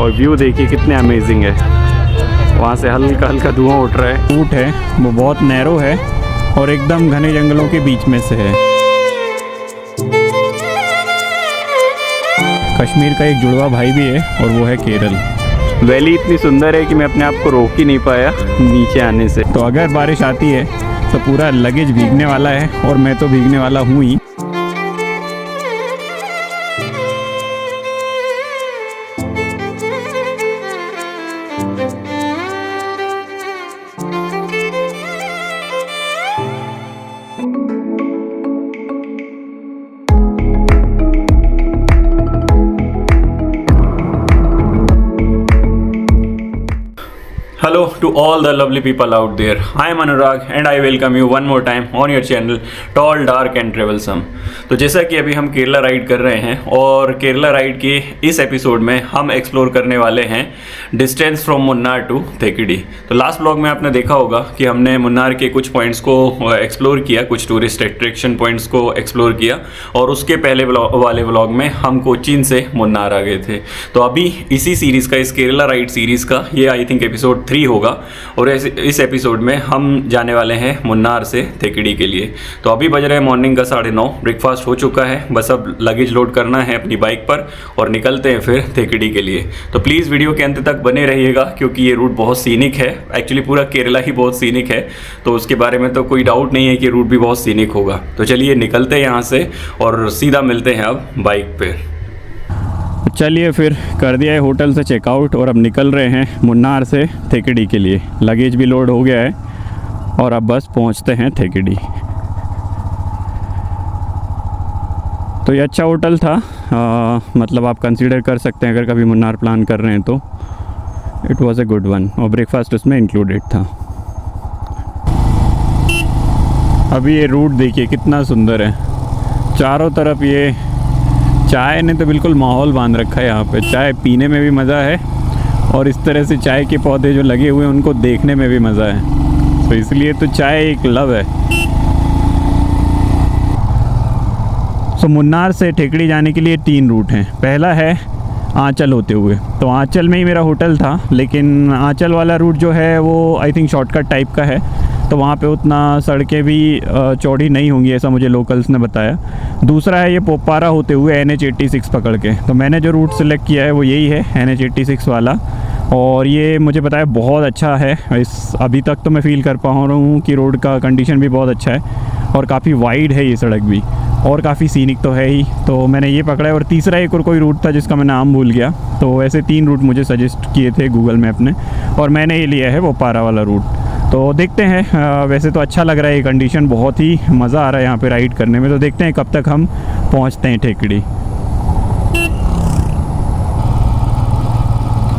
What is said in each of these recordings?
और व्यू देखिए कितने अमेजिंग है। वहाँ से हल्का हल्का धुआं उठ रहा है। रूट है वो बहुत नैरो है और एकदम घने जंगलों के बीच में से है। कश्मीर का एक जुड़वा भाई भी है और वो है केरल। वैली इतनी सुंदर है कि मैं अपने आप को रोक ही नहीं पाया नीचे आने से। तो अगर बारिश आती है तो पूरा लगेज भीगने वाला है और मैं तो भीगने वाला हूँ ही। Hello to all the lovely people out there. I am Anurag and I welcome you one more time on your channel Tall, Dark and Troublesome. तो जैसा कि अभी हम केरला राइड कर रहे हैं और केरला राइड के इस एपिसोड में हम एक्सप्लोर करने वाले हैं डिस्टेंस फ्रॉम मुन्नार टू थेकिडी। तो लास्ट व्लॉग में आपने देखा होगा कि हमने मुन्नार के कुछ पॉइंट्स को एक्सप्लोर किया, कुछ टूरिस्ट अट्रैक्शन पॉइंट्स को एक्सप्लोर किया और उसके पहले वाले व्लॉग में हम कोचीन से मुन्नार आ गए थे। तो अभी इसी सीरीज़ का, इस केरला राइड सीरीज़ का ये आई थिंक एपिसोड 3 होगा और इस एपिसोड में हम जाने वाले हैं मुन्नार से थेकिडी के लिए। तो अभी बज रहे हैं मॉर्निंग का 9:30। ब्रेकफास्ट हो चुका है, बस अब लगेज लोड करना है अपनी बाइक पर और निकलते हैं फिर थेकिडी के लिए। तो प्लीज़ वीडियो के अंत तक बने रहिएगा क्योंकि ये रूट बहुत सीनिक है। एक्चुअली पूरा केरला ही बहुत सीनिक है, तो उसके बारे में तो कोई डाउट नहीं है कि रूट भी बहुत सीनिक होगा। तो चलिए निकलते हैं यहाँ से और सीधा मिलते हैं अब बाइक पे। चलिए फिर कर दिया है होटल से चेकआउट और अब निकल रहे हैं मुन्नार से थेकिडी के लिए। लगेज भी लोड हो गया है और अब बस पहुंचते हैं थेकिडी। तो ये अच्छा होटल था, मतलब आप कंसीडर कर सकते हैं अगर कभी मुन्नार प्लान कर रहे हैं तो। It was a good one और ब्रेकफास्ट उसमें इंक्लूडेड था। अभी ये रूट देखिए कितना सुंदर है, चारों तरफ ये चाय ने तो बिल्कुल माहौल बांध रखा है। यहाँ पे चाय पीने में भी मज़ा है और इस तरह से चाय के पौधे जो लगे हुए हैं उनको देखने में भी मज़ा है। तो इसलिए तो चाय एक लव है। सो मुन्नार से थेकिडी जाने के लिए 3 रूट हैं। पहला है आंचल होते हुए, तो आंचल में ही मेरा होटल था, लेकिन आंचल वाला रूट जो है वो आई थिंक शॉर्टकट टाइप का है, तो वहाँ पे उतना सड़कें भी चौड़ी नहीं होंगी ऐसा मुझे लोकल्स ने बताया। दूसरा है ये पोपारा होते हुए NH86 पकड़ के। तो मैंने जो रूट सिलेक्ट किया है वो यही है, NH86 वाला, और ये मुझे पता है बहुत अच्छा है। अभी तक तो मैं फ़ील कर पा रहा हूँ कि रोड का कंडीशन भी बहुत अच्छा है और काफ़ी वाइड है ये सड़क भी और काफ़ी सीनिक तो है ही। तो मैंने ये पकड़ा है और तीसरा एक और कोई रूट था जिसका मैं नाम भूल गया। तो ऐसे 3 रूट मुझे सजेस्ट किए थे गूगल मैप ने और मैंने ये लिया है पोपारा वाला रूट। तो देखते हैं, वैसे तो अच्छा लग रहा है, ये कंडीशन बहुत ही मज़ा आ रहा है यहाँ पे राइड करने में। तो देखते हैं कब तक हम पहुँचते हैं थेकिडी।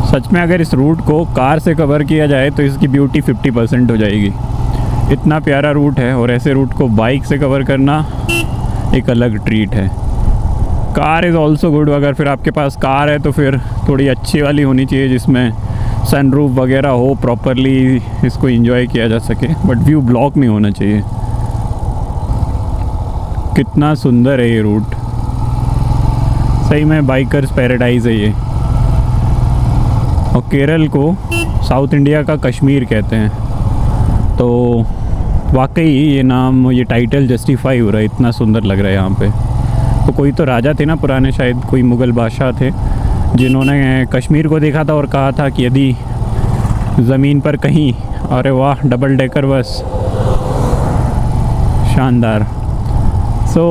सच में अगर इस रूट को कार से कवर किया जाए तो इसकी ब्यूटी 50% हो जाएगी। इतना प्यारा रूट है और ऐसे रूट को बाइक से कवर करना एक अलग ट्रीट है। Car is also good. अगर फिर आपके पास कार है तो फिर थोड़ी अच्छी वाली होनी चाहिए जिसमें सनरूफ वगैरह हो, प्रॉपरली इसको एंजॉय किया जा सके, बट व्यू ब्लॉक नहीं होना चाहिए। कितना सुंदर है ये रूट, सही में बाइकर्स पैराडाइज है ये। और केरल को साउथ इंडिया का कश्मीर कहते हैं, तो वाकई ये नाम, ये टाइटल जस्टिफाई हो रहा है। इतना सुंदर लग रहा है यहाँ पे। तो कोई तो राजा थे ना पुराने, शायद कोई मुग़ल बादशाह थे, जिन्होंने कश्मीर को देखा था और कहा था कि यदि ज़मीन पर कहीं, अरे वाह डबल डेकर बस, शानदार। सो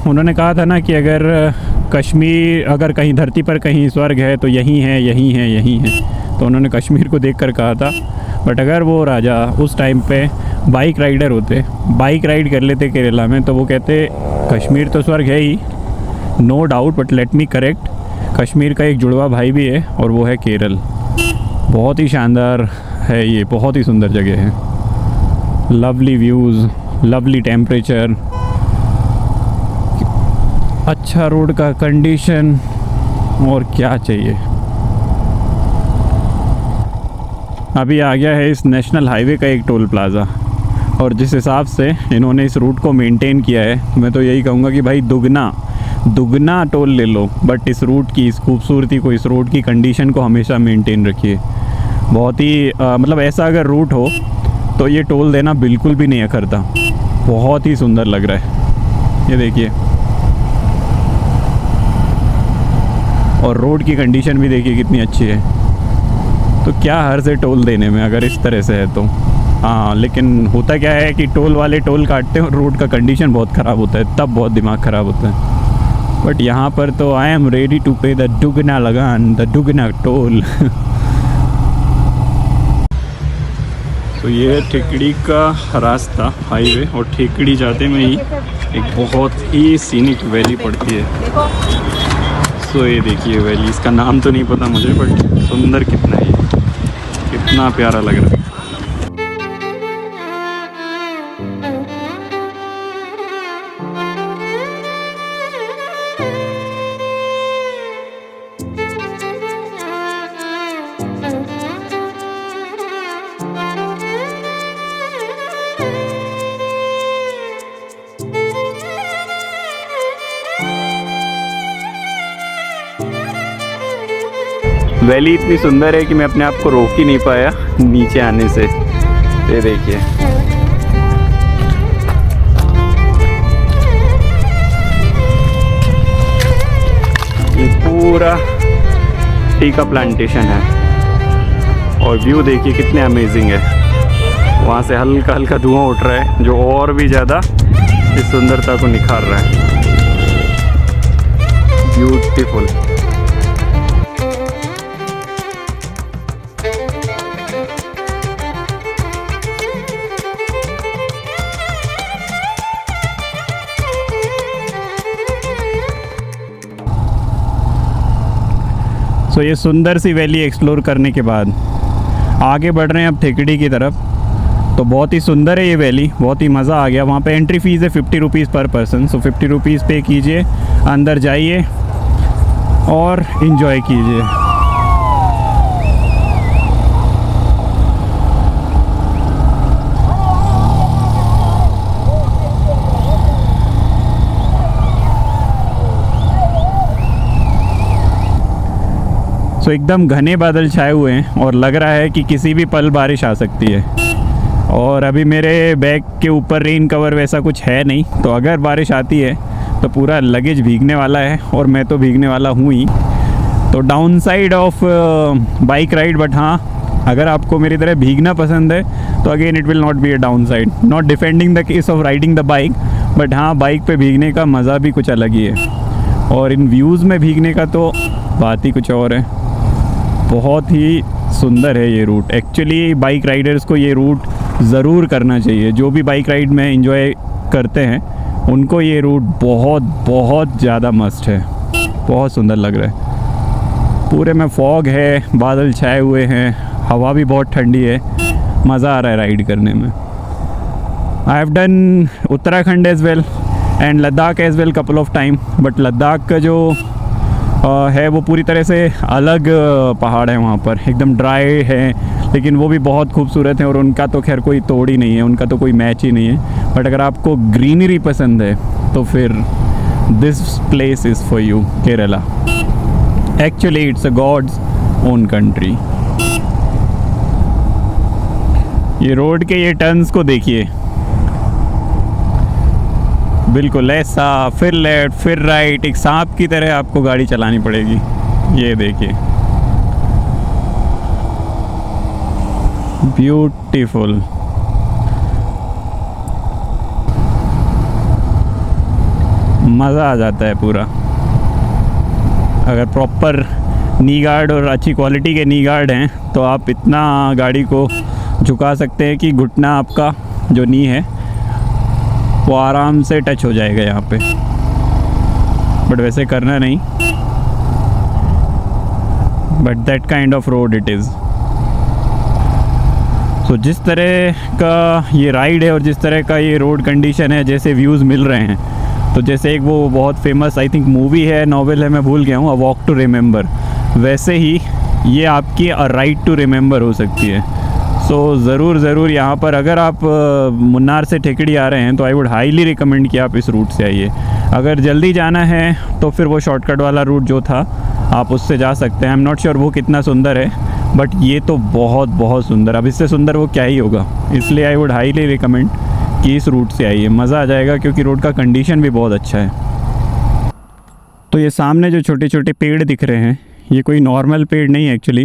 उन्होंने कहा था ना कि अगर कश्मीर, अगर कहीं धरती पर कहीं स्वर्ग है तो यहीं है, यहीं है, यहीं है। तो उन्होंने कश्मीर को देखकर कहा था। बट अगर वो राजा उस टाइम पे बाइक राइडर होते, बाइक राइड कर लेते केरला में, तो वो कहते कश्मीर तो स्वर्ग है ही, no doubt, but let me correct, Kashmir का एक जुड़वा भाई भी है और वो है केरल। बहुत ही शानदार है ये, बहुत ही सुंदर जगह है। लवली व्यूज़, लवली टेम्परेचर, अच्छा रोड का कंडीशन, और क्या चाहिए। अभी आ गया है इस नेशनल हाईवे का एक टोल प्लाज़ा, और जिस हिसाब से इन्होंने इस रूट को मेंटेन किया है, मैं तो यही कहूँगा कि भाई दुगना दुगना टोल ले लो, बट इस रूट की इस खूबसूरती को, इस रोड की कंडीशन को हमेशा मेंटेन रखिए। बहुत ही मतलब ऐसा अगर रूट हो तो ये टोल देना बिल्कुल भी नहीं अखरता। बहुत ही सुंदर लग रहा है, ये देखिए। और रोड की कंडीशन भी देखिए कितनी अच्छी है। तो क्या हर्ज है टोल देने में अगर इस तरह से है तो। हाँ, लेकिन होता क्या है कि टोल वाले टोल काटते हैं और रोड का कंडीशन बहुत ख़राब होता है, तब बहुत दिमाग ख़राब होता है। बट यहाँ पर तो आई एम रेडी टू पे द दुगना लगान, द दुगना टोल। तो ये ठेकड़ी का रास्ता, हाईवे, और ठेकड़ी जाते में ही एक बहुत ही सीनिक वैली पड़ती है। तो ये देखिए वैली, इसका नाम तो नहीं पता मुझे, बट सुंदर कितना है, कितना प्यारा लग रहा है। वैली इतनी सुंदर है कि मैं अपने आप को रोक ही नहीं पाया नीचे आने से। ये देखिए, ये पूरा टी का प्लांटेशन है और व्यू देखिए कितने अमेजिंग है। वहाँ से हल्का हल्का धुआं उठ रहा है जो और भी ज़्यादा इस सुंदरता को निखार रहा है। ब्यूटीफुल। तो ये सुंदर सी वैली एक्सप्लोर करने के बाद आगे बढ़ रहे हैं अब ठेकड़ी की तरफ। तो बहुत ही सुंदर है ये वैली, बहुत ही मज़ा आ गया। वहाँ पे एंट्री फ़ीस है 50 रुपीज़ पर पर्सन। सो 50 रुपीज़ पे कीजिए, अंदर जाइए और इन्जॉय कीजिए। सो एकदम घने बादल छाए हुए हैं और लग रहा है कि किसी भी पल बारिश आ सकती है। और अभी मेरे बैग के ऊपर रेन कवर वैसा कुछ है नहीं, तो अगर बारिश आती है तो पूरा लगेज भीगने वाला है और मैं तो भीगने वाला हूँ ही। तो down side of bike ride, but हाँ, अगर आपको मेरी तरह भीगना पसंद है तो again it will not be a down side. Not defending the case of riding the bike, but हाँ, बाइक पे भीगने का मज़ा भी कुछ अलग ही है। और इन व्यूज़ में भीगने का तो बात ही कुछ और है। बहुत ही सुंदर है ये रूट। एक्चुअली बाइक राइडर्स को ये रूट ज़रूर करना चाहिए। जो भी बाइक राइड में एंजॉय करते हैं उनको ये रूट बहुत बहुत ज़्यादा मस्त है। बहुत सुंदर लग रहा है। पूरे में फॉग है, बादल छाए हुए हैं, हवा भी बहुत ठंडी है, मज़ा आ रहा है राइड करने में। I have done Uttarakhand as well and Ladakh as well couple of time, but Ladakh का जो है वो पूरी तरह से अलग पहाड़ है। वहाँ पर एकदम ड्राई है, लेकिन वो भी बहुत खूबसूरत है और उनका तो खैर कोई तोड़ ही नहीं है, उनका तो कोई मैच ही नहीं है। बट अगर आपको ग्रीनरी पसंद है तो फिर this place is for you, Kerala. Actually it's a God's own country. ये रोड के ये टर्न्स को देखिए, बिल्कुल ऐसा, फिर लेफ्ट फिर राइट, एक सांप की तरह आपको गाड़ी चलानी पड़ेगी। ये देखिए, ब्यूटीफुल। मज़ा आ जाता है पूरा। अगर प्रॉपर नी गार्ड और अच्छी क्वालिटी के नी गार्ड हैं तो आप इतना गाड़ी को झुका सकते हैं कि घुटना आपका जो नी है वो आराम से टच हो जाएगा यहाँ पे। बट वैसे करना नहीं, but that kind of road it is. तो जिस तरह का ये राइड है और जिस तरह का ये रोड कंडीशन है, जैसे व्यूज़ मिल रहे हैं, तो जैसे एक वो बहुत फेमस आई थिंक मूवी है, नॉवेल है, मैं भूल गया हूँ, अ वॉक टू रिमेंबर, वैसे ही ये आपकी अ राइड टू रिमेंबर हो सकती है। सो ज़रूर यहाँ पर अगर आप मुन्नार से ठेकड़ी आ रहे हैं तो आई वुड हाईली रिकमेंड कि आप इस रूट से आइए। अगर जल्दी जाना है तो फिर वो शॉर्टकट वाला रूट जो था आप उससे जा सकते हैं। आई एम नॉट श्योर वो कितना सुंदर है, बट ये तो बहुत बहुत सुंदर, अब इससे सुंदर वो क्या ही होगा। इसलिए आई वुड हाईली रिकमेंड कि इस रूट से आइए, मज़ा आ जाएगा, क्योंकि रोड का कंडीशन भी बहुत अच्छा है। तो ये सामने जो छोटे छोटे पेड़ दिख रहे हैं, ये कोई नॉर्मल पेड़ नहीं है एक्चुअली।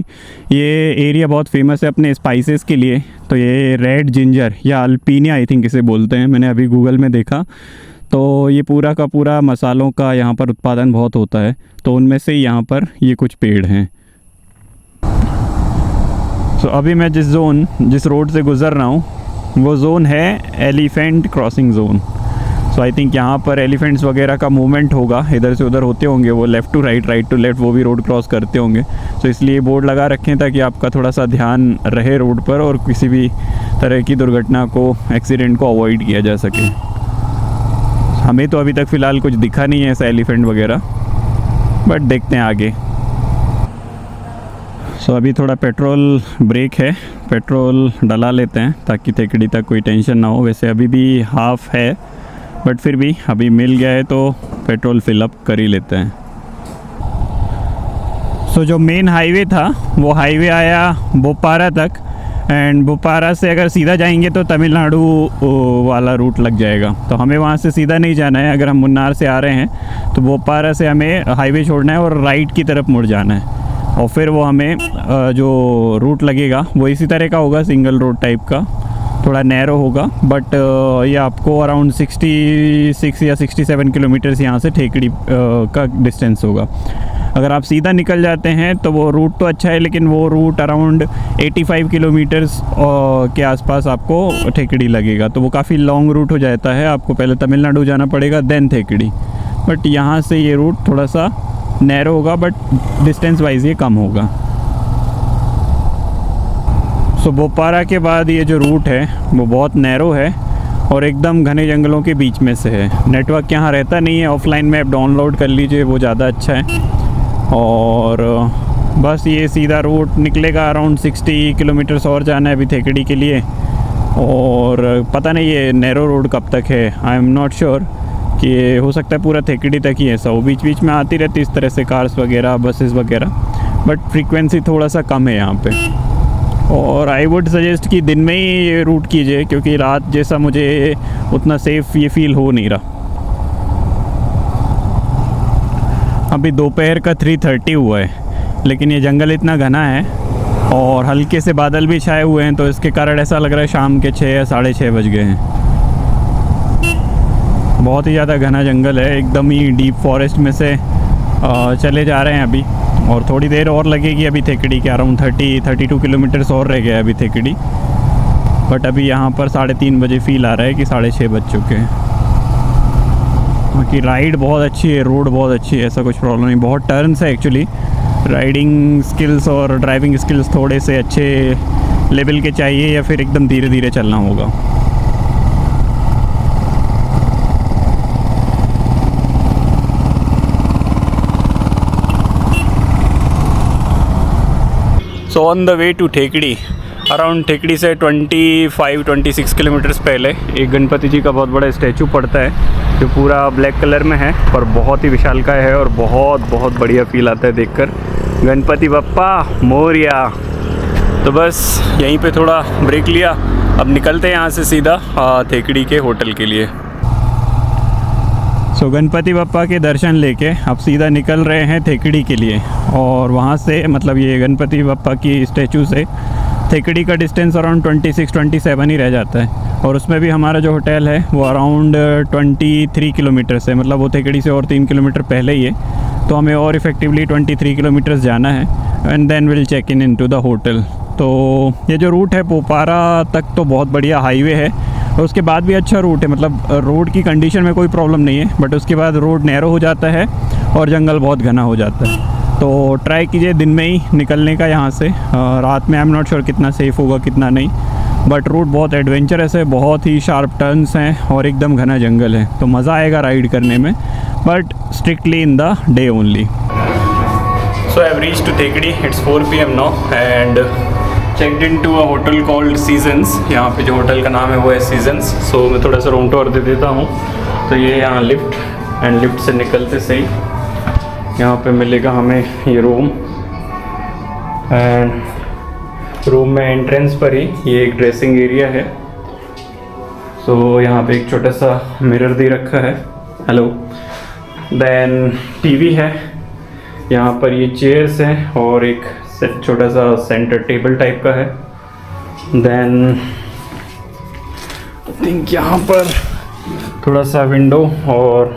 ये एरिया बहुत फेमस है अपने स्पाइसेस के लिए। तो ये रेड जिंजर या अल्पीनिया आई थिंक इसे बोलते हैं, मैंने अभी गूगल में देखा। तो ये पूरा का पूरा मसालों का यहाँ पर उत्पादन बहुत होता है, तो उनमें से यहाँ पर ये कुछ पेड़ हैं। सो अभी मैं जिस रोड से गुज़र रहा हूँ वो ज़ोन है elephant crossing zone. So I think यहाँ पर एलिफेंट्स वगैरह का मूवमेंट होगा, इधर से उधर होते होंगे, वो left to right, right to left, वो भी रोड क्रॉस करते होंगे। सो इसलिए बोर्ड लगा रखें ताकि आपका थोड़ा सा ध्यान रहे रोड पर और किसी भी तरह की दुर्घटना को, एक्सीडेंट को अवॉइड किया जा सके। हमें तो अभी तक फ़िलहाल कुछ दिखा नहीं है ऐसा एलिफेंट वगैरह, बट देखते हैं आगे। सो अभी थोड़ा पेट्रोल ब्रेक है, पेट्रोल डला लेते हैं ताकि थेकड़ी तक कोई टेंशन ना हो। वैसे अभी भी हाफ़ है, बट फिर भी अभी मिल गया है तो पेट्रोल फिलअप कर ही लेते हैं। सो जो मेन हाईवे था वो हाईवे आया बोपारा तक, एंड बोपारा से अगर सीधा जाएंगे तो तमिलनाडु वाला रूट लग जाएगा। तो हमें वहाँ से सीधा नहीं जाना है। अगर हम मुन्नार से आ रहे हैं तो बोपारा से हमें हाईवे छोड़ना है और राइट की तरफ मुड़ जाना है, और फिर वो हमें जो रूट लगेगा वो इसी तरह का होगा, सिंगल रोड टाइप का, थोड़ा नैरो होगा, बट ये आपको अराउंड 66 या 67 किलोमीटर्स यहाँ से थेकड़ी का डिस्टेंस होगा। अगर आप सीधा निकल जाते हैं तो वो रूट तो अच्छा है, लेकिन वो रूट अराउंड 85 किलोमीटर्स के आसपास आपको थेकड़ी लगेगा, तो वो काफ़ी लॉन्ग रूट हो जाता है। आपको पहले तमिलनाडु जाना पड़ेगा, देन थेकड़ी। बट यहाँ से ये रूट थोड़ा सा नैरो होगा, बट डिस्टेंस वाइज ये कम होगा। सो बोपारा के बाद ये जो रूट है वो बहुत नैरो है और एकदम घने जंगलों के बीच में से है। नेटवर्क यहाँ रहता नहीं है, ऑफलाइन मैप डाउनलोड कर लीजिए, वो ज़्यादा अच्छा है। और बस ये सीधा रूट निकलेगा, अराउंड 60 किलोमीटर्स और जाना है अभी थेकड़ी के लिए। और पता नहीं ये नैरो रोड कब तक है, आई एम नॉट श्योर, कि ये हो सकता है पूरा थेकड़ी तक ही ऐसा हो। बीच बीच में आती रहती इस तरह से कार्स वगैरह, बसेस वगैरह, बट फ्रीक्वेंसी थोड़ा सा कम है यहाँ पे। और आई वुड सजेस्ट कि दिन में ही ये रूट कीजिए, क्योंकि रात जैसा मुझे उतना सेफ़ ये फील हो नहीं रहा। अभी दोपहर का 3:30 हुआ है, लेकिन ये जंगल इतना घना है और हल्के से बादल भी छाए हुए हैं, तो इसके कारण ऐसा लग रहा है शाम के 6 या 6:30 बज गए हैं। बहुत ही ज़्यादा घना जंगल है, एकदम ही डीप फॉरेस्ट में से चले जा रहे हैं अभी, और थोड़ी देर और लगेगी अभी थेकड़ी के, अराउंड 32 किलोमीटर्स और रह गया अभी थेकड़ी। बट अभी यहाँ पर 3:30 बजे फील आ रहा है कि 6:30 बज चुके हैं। बाकी राइड बहुत अच्छी है, रोड बहुत अच्छी है, ऐसा कुछ प्रॉब्लम नहीं। बहुत टर्न्स है एक्चुअली। राइडिंग स्किल्स और ड्राइविंग स्किल्स थोड़े से अच्छे लेवल के चाहिए, या फिर एकदम धीरे धीरे चलना होगा। So on the way to Thekkady, around Thekkady से 25-26 किलोमीटर्स पहले एक गणपति जी का बहुत बड़ा स्टैचू पड़ता है, जो पूरा ब्लैक कलर में है और बहुत ही विशालकाय है, और बहुत बहुत बढ़िया फील आता है देखकर। गणपति बप्पा मोरिया। तो बस यहीं पे थोड़ा ब्रेक लिया, अब निकलते हैं यहाँ से सीधा थेकड़ी के होटल के लिए। सो गणपति बप्पा के दर्शन लेके अब सीधा निकल रहे हैं थेकड़ी के लिए, और वहाँ से मतलब ये गणपति बप्पा की स्टैचू से थेकड़ी का डिस्टेंस अराउंड 26-27 ही रह जाता है। और उसमें भी हमारा जो होटल है वो अराउंड 23 किलोमीटर से, मतलब वो थेकड़ी से और 3 किलोमीटर पहले ही है, तो हमें और इफ़ेक्टिवली 23 किलोमीटर्स जाना है, and then will check in to the hotel. तो ये जो रूट है बोपारा तक तो बहुत बढ़िया हाईवे है, और उसके बाद भी अच्छा रूट है, मतलब रोड की कंडीशन में कोई प्रॉब्लम नहीं है, बट उसके बाद रोड नैरो हो जाता है और जंगल बहुत घना हो जाता है। तो ट्राई कीजिए दिन में ही निकलने का यहाँ से। रात में आई एम नॉट श्योर कितना सेफ़ होगा कितना नहीं, बट रूट बहुत एडवेंचरस है, बहुत ही शार्प टर्न्स हैं और एकदम घना जंगल है, तो मज़ा आएगा राइड करने में, but strictly in the day only. So I have reached to Thekkady, it's 4 PM now, and checked in to a hotel called Seasons. यहाँ पे जो होटल का नाम है वो है सीजन्स। सो मैं थोड़ा सा रूम टूर दे देता हूँ। तो ये यहाँ लिफ्ट एंड लिफ्ट से निकलते सही यहाँ पे मिलेगा हमें ये रूम। एंड रूम में एंट्रेंस पर ही ये एक ड्रेसिंग एरिया है। सो यहाँ पे एक छोटा सा मिरर दे रखा है। हेलो। देन टीवी है, यहाँ पर ये चेयर्स हैं और एक छोटा सा सेंटर टेबल टाइप का है। देन आई थिंक यहाँ पर थोड़ा सा विंडो और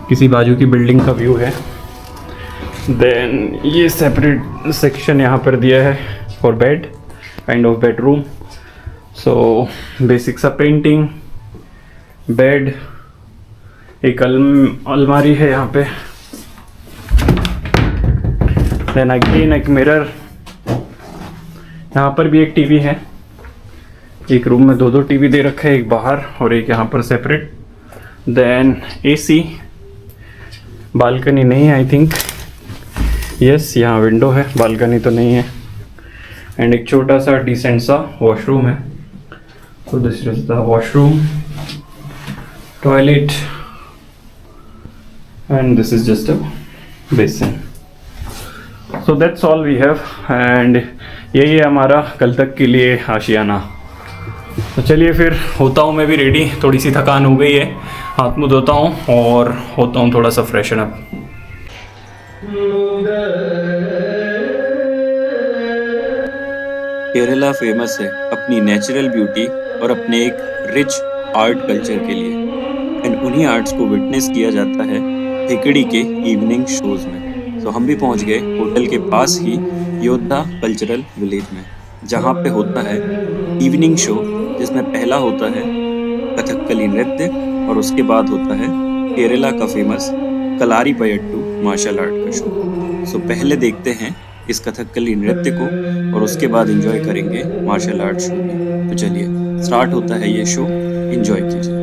किसी बाजू की बिल्डिंग का व्यू है। देन ये सेपरेट सेक्शन यहाँ पर दिया है for bed, kind of bedroom. So basic सा पेंटिंग, बेड, एक अलमारी है यहाँ पे। देन अगेन एक मिरर, यहाँ पर भी एक टीवी है। एक रूम में दो टीवी दे रखा है, एक बाहर और एक यहाँ पर सेपरेट। देन एसी, बालकनी नहीं है आई थिंक, यस यहाँ विंडो है, बालकनी तो नहीं है। एंड एक छोटा सा डिसेंट सा वॉशरूम है। So this is the washroom, toilet and this is just a basin. So that's all we have and यही है हमारा कल तक के लिए आशियाना। तो चलिए फिर होता हूँ मैं भी रेडी, थोड़ी सी थकान हो गई है, हाथ मुँह धोता हूँ और होता हूँ थोड़ा सा फ्रेशन अप। केरला फेमस है अपनी नेचुरल ब्यूटी और अपने एक रिच आर्ट कल्चर के लिए, एंड उन्हीं आर्ट्स को विटनेस किया जाता है थिकड़ी के इवनिंग शोज में। तो हम भी पहुंच गए होटल के पास ही योद्धा कल्चरल विलेज में, जहां पे होता है इवनिंग शो, जिसमें पहला होता है कथकली नृत्य और उसके बाद होता है केरला का फेमस कलारी पयट्टू मार्शल आर्ट का शो। सो पहले देखते हैं इस कथकली नृत्य को और उसके बाद एंजॉय करेंगे मार्शल आर्ट शो भी। तो चलिए स्टार्ट होता है ये शो, एंजॉय कीजिए।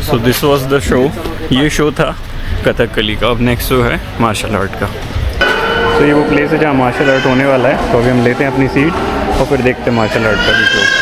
So this was the show, ये शो था कथकली का। अब नेक्स्ट शो है मार्शल आर्ट का। तो ये वो प्लेस है जहाँ मार्शल आर्ट होने वाला है। तो अभी हम लेते हैं अपनी सीट और फिर देखते हैं मार्शल आर्ट का भी शो।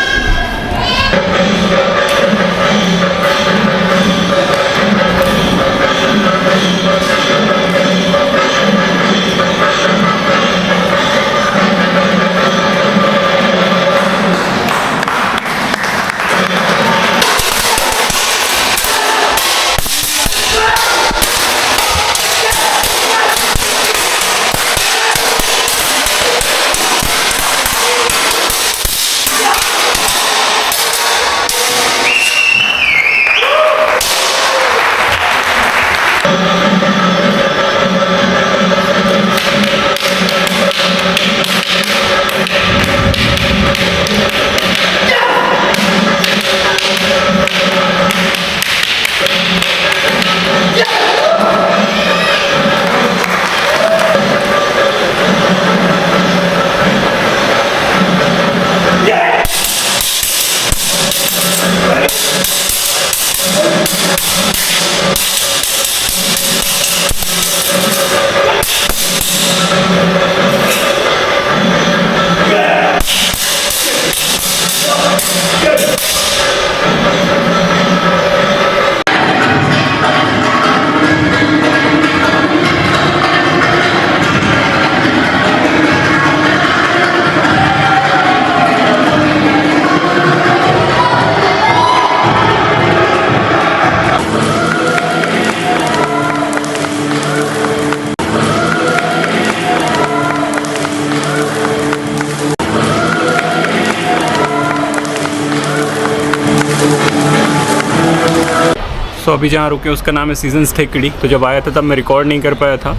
सो अभी जहाँ रुके उसका नाम है सीजन्स थेकड़ी। तो जब आया था तब मैं रिकॉर्ड नहीं कर पाया था,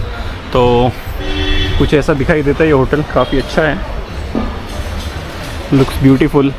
तो कुछ ऐसा दिखाई देता है। ये होटल काफ़ी अच्छा है, looks beautiful.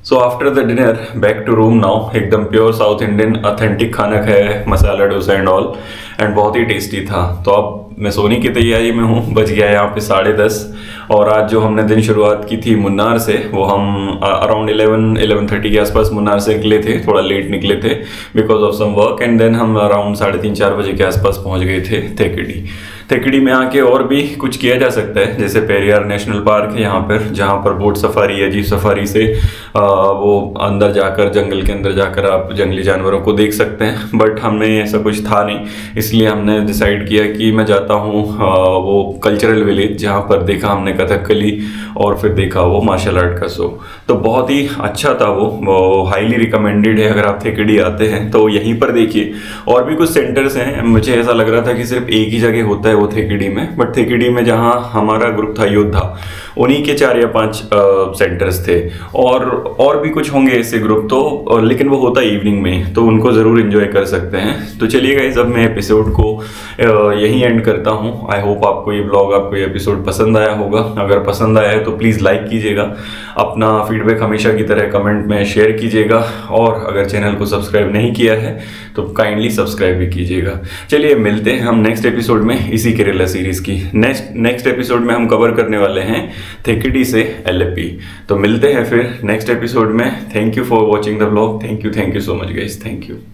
So after the dinner back to room now. एकदम प्योर साउथ इंडियन ऑथेंटिक खाना खाया है, masala dosa and all, and बहुत ही टेस्टी था। तो अब मैं सोने की तैयारी में हूँ, बज गया है यहाँ पे 10:30। और आज जो हमने दिन शुरुआत की थी मुन्नार से, वो हम अराउंड 11-11:30 के आसपास मुन्नार से निकले थे। थोड़ा लेट निकले थे because of some work, and then हम अराउंड 3:30-4 बजे के आसपास पहुँच गए थे थेकड़ी। थेकड़ी में आके और भी कुछ किया जा सकता है, जैसे पेरियार नेशनल पार्क है यहाँ पर, जहाँ पर बोट सफारी है। जीप सफारी से वो अंदर जाकर, जंगल के अंदर जाकर आप जंगली जानवरों को देख सकते हैं। बट हमें ऐसा कुछ था नहीं, इसलिए हमने डिसाइड किया कि मैं जाता हूँ वो कल्चरल विलेज, जहाँ पर देखा हमने कथकली और फिर देखा वो मार्शल आर्ट का शो। तो बहुत ही अच्छा था वो हाईली रिकमेंडेड है। अगर आप थेकड़ी आते हैं तो यहीं पर देखिए। और भी कुछ सेंटर्स हैं, मुझे ऐसा लग रहा था कि सिर्फ एक ही जगह होता है वो थेकड़ी में, बट थेकड़ी में जहाँ हमारा ग्रुप था योद्धा, उन्हीं के 4 या 5 सेंटर्स थे। और भी कुछ होंगे ऐसे ग्रुप, तो लेकिन वो होता इवनिंग में, तो उनको ज़रूर एंजॉय कर सकते हैं। तो चलिए गाइस, अब मैं एपिसोड को यहीं एंड करता हूँ। आई होप आपको ये ब्लॉग, आपको ये एपिसोड पसंद आया होगा। अगर पसंद आया है तो प्लीज़ लाइक कीजिएगा, अपना फीडबैक हमेशा की तरह कमेंट में शेयर कीजिएगा, और अगर चैनल को सब्सक्राइब नहीं किया है तो काइंडली सब्सक्राइब भी कीजिएगा। चलिए मिलते हैं हम नेक्स्ट एपिसोड में इसी केरला सीरीज़ की। नेक्स्ट एपिसोड में हम कवर करने वाले हैं थेकड़ी से एलेप्पी। तो मिलते हैं फिर नेक्स्ट एपिसोड में। Thank you for watching the vlog. Thank you so much guys, thank you.